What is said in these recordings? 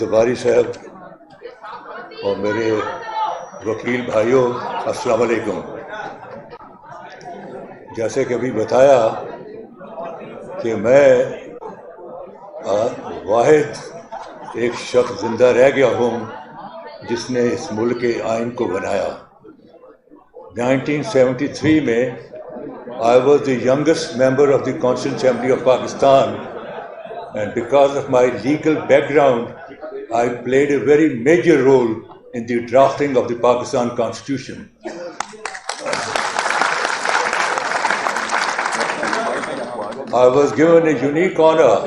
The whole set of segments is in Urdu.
زباری صاحب اور میرے وکیل بھائیوں، السلام علیکم۔ جیسے کہ ابھی بتایا کہ میں واحد ایک شخص زندہ رہ گیا ہوں جس نے اس ملک کے آئین کو بنایا۔ 1973 میں I was the youngest member of the Constituent Assembly of Pakistan, and because of my legal background, I played a very major role in the drafting of the Pakistan Constitution. I was given a unique honor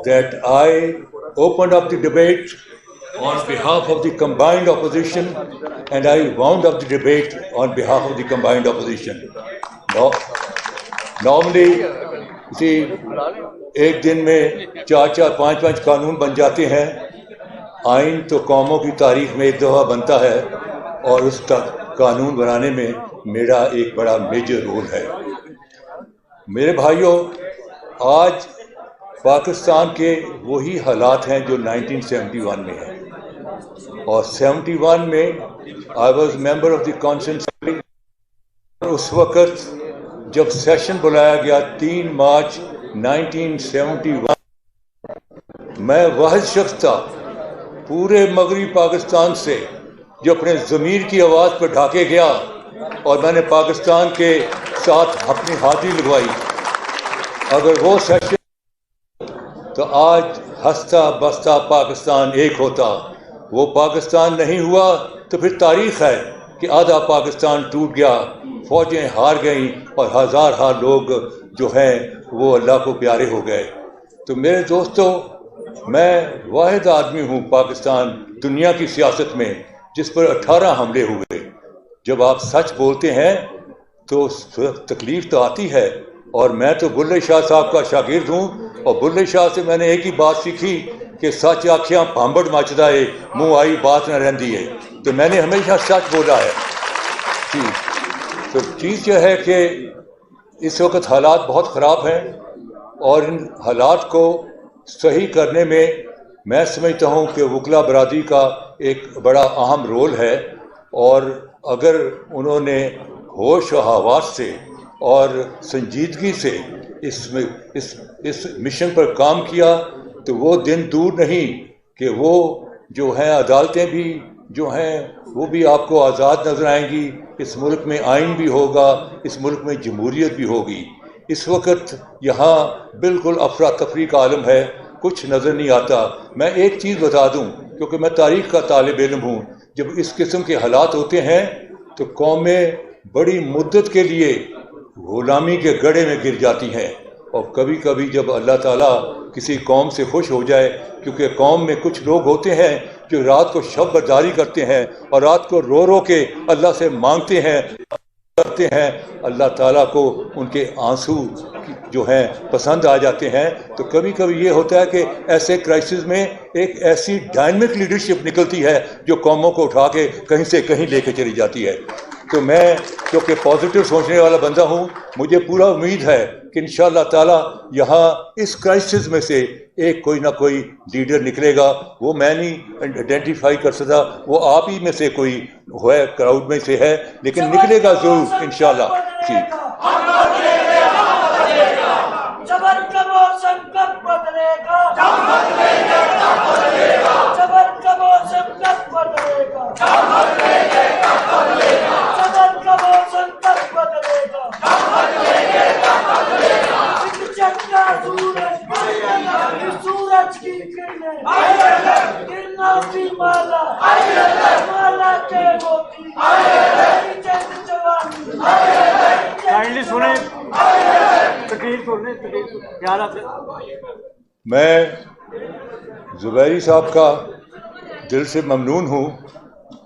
that I opened up the debate on behalf of the combined opposition, and I wound up the debate on behalf of the combined opposition. Normally, ایک دن میں 4-5 قانون بن جاتے ہیں۔ آئین تو قوموں کی تاریخ میں ایک دفعہ بنتا ہے، اور اس کا قانون بنانے میں میرا ایک بڑا میجر رول ہے۔ میرے بھائیوں، آج پاکستان کے وہی حالات ہیں جو 1971 میں ہیں، اور 71 میں I was member of the constituent assembly. اس وقت جب سیشن بلایا گیا 3 مارچ 1971، میں واحد شخص تھا پورے مغربی پاکستان سے جو اپنے ضمیر کی آواز پر ڈھاکے گیا، اور میں نے پاکستان کے ساتھ اپنی حاضری لگوائی۔ اگر وہ سیشن تو آج ہنستا بستا پاکستان ایک ہوتا، وہ پاکستان نہیں ہوا تو پھر تاریخ ہے کہ آدھا پاکستان ٹوٹ گیا، فوجیں ہار گئیں، اور ہزار لوگ جو ہیں وہ اللہ کو پیارے ہو گئے۔ تو میرے دوستو، میں واحد آدمی ہوں پاکستان دنیا کی سیاست میں جس پر 18 حملے ہوئے۔ جب آپ سچ بولتے ہیں تو تکلیف تو آتی ہے، اور میں تو بلے شاہ صاحب کا شاگرد ہوں، اور بلے شاہ سے میں نے ایک ہی بات سیکھی کہ سچ آکھیاں پامبڑ مچدا ہے، منہ آئی بات نہ رہندی ہے۔ تو میں نے ہمیشہ سچ بولا ہے جی۔ تو چیز یہ ہے کہ اس وقت حالات بہت خراب ہیں، اور ان حالات کو صحیح کرنے میں میں سمجھتا ہوں کہ وکلاء برادری کا ایک بڑا اہم رول ہے، اور اگر انہوں نے ہوش و حواس سے اور سنجیدگی سے اس مشن پر کام کیا تو وہ دن دور نہیں کہ وہ جو ہیں عدالتیں بھی جو ہیں وہ بھی آپ کو آزاد نظر آئیں گی، اس ملک میں آئین بھی ہوگا، اس ملک میں جمہوریت بھی ہوگی۔ اس وقت یہاں بالکل افراتفری کا عالم ہے، کچھ نظر نہیں آتا۔ میں ایک چیز بتا دوں، کیونکہ میں تاریخ کا طالب علم ہوں، جب اس قسم کے حالات ہوتے ہیں تو قومیں بڑی مدت کے لیے غلامی کے گڑھے میں گر جاتی ہیں، اور کبھی کبھی جب اللہ تعالیٰ کسی قوم سے خوش ہو جائے، کیونکہ قوم میں کچھ لوگ ہوتے ہیں جو رات کو شب برداری کرتے ہیں اور رات کو رو رو کے اللہ سے مانگتے ہیں کرتے ہیں، اللہ تعالیٰ کو ان کے آنسو جو ہیں پسند آ جاتے ہیں۔ تو کبھی کبھی یہ ہوتا ہے کہ ایسے کرائسس میں ایک ایسی ڈائنمک لیڈرشپ نکلتی ہے جو قوموں کو اٹھا کے کہیں سے کہیں لے کے چلی جاتی ہے۔ تو میں کیونکہ پازیٹیو سوچنے والا بندہ ہوں، مجھے پورا امید ہے کہ انشاءاللہ تعالیٰ یہاں اس کرائسس میں سے ایک کوئی نہ کوئی لیڈر نکلے گا۔ وہ میں نہیں آئیڈینٹیفائی کر سکتا، وہ آپ ہی میں سے کوئی ہے، کراؤڈ میں سے ہے، لیکن نکلے گا ضرور انشاءاللہ جی۔ میں زبیری صاحب کا دل سے ممنون ہوں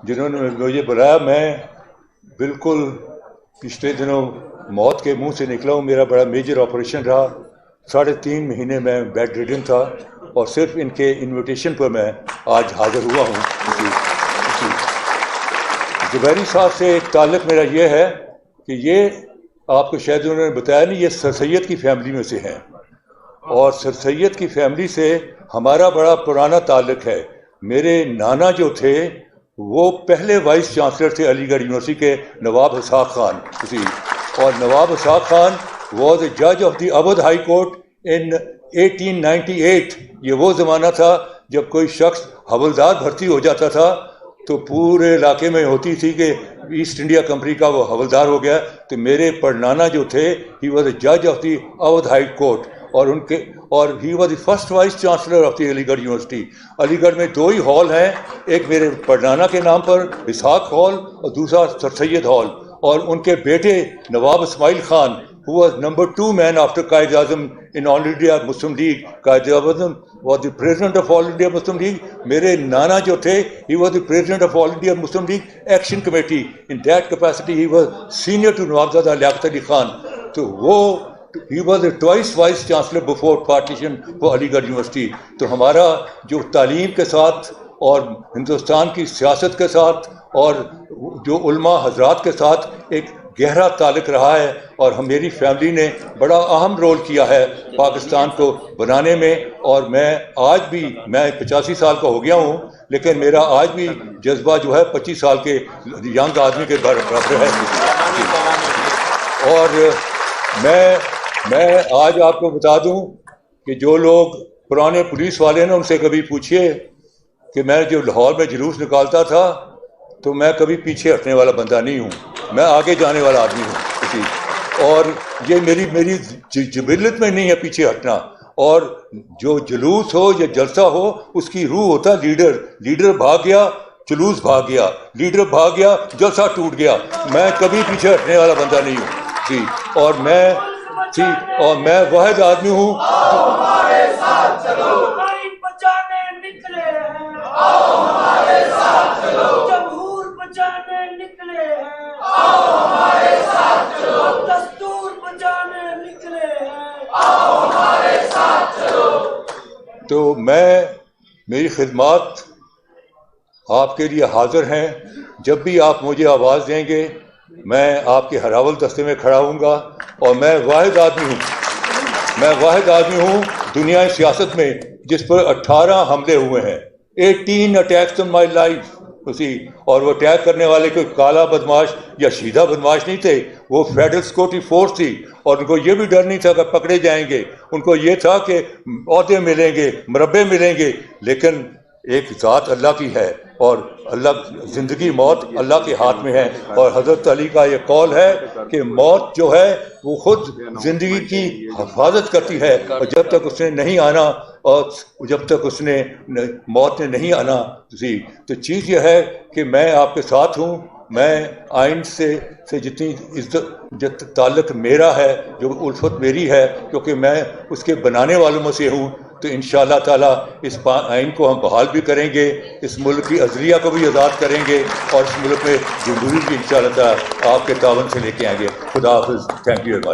جنہوں نے مجھے بلایا۔ میں بالکل پچھلے دنوں موت کے منہ سے نکلا ہوں، میرا بڑا میجر آپریشن رہا، 3.5 مہینے میں بیڈ ریڈن تھا، اور صرف ان کے انویٹیشن پر میں آج حاضر ہوا ہوں۔ زبیری صاحب سے ایک تعلق میرا یہ ہے کہ یہ آپ کو شاید انہوں نے بتایا نہیں، یہ سر سید کی فیملی میں سے ہیں، اور سر سید کی فیملی سے ہمارا بڑا پرانا تعلق ہے. میرے نانا جو تھے وہ پہلے وائس چانسلر تھے علی گڑھ یونیورسٹی کے، نواب اسحاق خان جی. اور نواب اسحاق خان واز اے جج of the Oudh high court in 1898. یہ وہ زمانہ تھا جب کوئی شخص حوالدار بھرتی ہو جاتا تھا تو پورے علاقے میں ہوتی تھی کہ ایسٹ انڈیا کمپنی کا وہ حوالدار ہو گیا. تو میرے پڑنانا جو تھے ہی واز اے جج of the Oudh high court, اور he was the first vice chancellor of the Aligarh university. علی گڑھ میں 2 ہی ہال ہیں، ایک میرے پڑنانا کے نام پر اسحاق ہال اور دوسرا سر سید ہال. اور ان کے بیٹے نواب Ismail Khan who was number 2 man after Quaid Azam in All India Muslim League. Quaid Azam was the president of All India Muslim League. میرے نانا جو تھے he was the president of All India Muslim League Action Committee. In that capacity he was senior to نوابزادہ Liaquat Ali Khan. تو وہ he was a twice vice chancellor before partition for علی گڑھ یونیورسٹی. تو ہمارا جو تعلیم کے ساتھ اور ہندوستان کی سیاست کے ساتھ اور جو علماء حضرات کے ساتھ ایک گہرا تعلق رہا ہے، اور میری فیملی نے بڑا اہم رول کیا ہے پاکستان کو بنانے میں. اور میں آج بھی، میں 85 سال کا ہو گیا ہوں، لیکن میرا آج بھی جذبہ جو ہے 25 سال کے ینگ آدمی کے برابر ہے. اور میں آج آپ کو بتا دوں کہ جو لوگ پرانے پولیس والے ہیں ان سے کبھی پوچھیے کہ میں جو لاہور میں جلوس نکالتا تھا تو میں کبھی پیچھے ہٹنے والا بندہ نہیں ہوں، میں آگے جانے والا آدمی ہوں. اور یہ میری جبلت میں نہیں ہے پیچھے ہٹنا. اور جو جلوس ہو یا جلسہ ہو اس کی روح ہوتا ہے لیڈر بھاگ گیا جلوس بھاگ گیا، لیڈر بھاگ گیا جلسہ ٹوٹ گیا. میں کبھی پیچھے ہٹنے والا بندہ نہیں ہوں جی. اور میں واحد آدمی ہوں. تو میری خدمات آپ کے لیے حاضر ہیں. جب بھی آپ مجھے آواز دیں گے میں آپ کے ہراول دستے میں کھڑا ہوں گا. اور میں واحد آدمی ہوں دنیا سیاست میں جس پر 18 حملے ہوئے ہیں، 18 attacks on my life. اور وہ اٹیک کرنے والے کوئی کالا بدماش یا سیدھا بدماش نہیں تھے، وہ فیڈرل سیکورٹی فورس تھی. اور ان کو یہ بھی ڈر نہیں تھا کہ پکڑے جائیں گے، ان کو یہ تھا کہ عہدے ملیں گے، مربے ملیں گے. لیکن ایک ذات اللہ کی ہے اور زندگی موت اللہ کے ہاتھ میں ہے. اور حضرت علی کا یہ قول ہے کہ موت جو ہے وہ خود زندگی کی حفاظت کرتی ہے، اور جب تک اس نے نہیں آنا اور جب تک موت نے نہیں آنا تو چیز یہ ہے کہ میں آپ کے ساتھ ہوں. میں آئین سے جتنی تعلق میرا ہے، جو الفت میری ہے، کیونکہ میں اس کے بنانے والوں میں سے ہوں. تو انشاءاللہ تعالیٰ اس آئین کو ہم بحال بھی کریں گے، اس ملک کی عدلیہ کو بھی آزاد کریں گے، اور اس ملک میں جمہوری بھی انشاءاللہ تعالیٰ آپ کے تعاون سے لے کے آئیں گے. خدا حافظ. Thank you very much.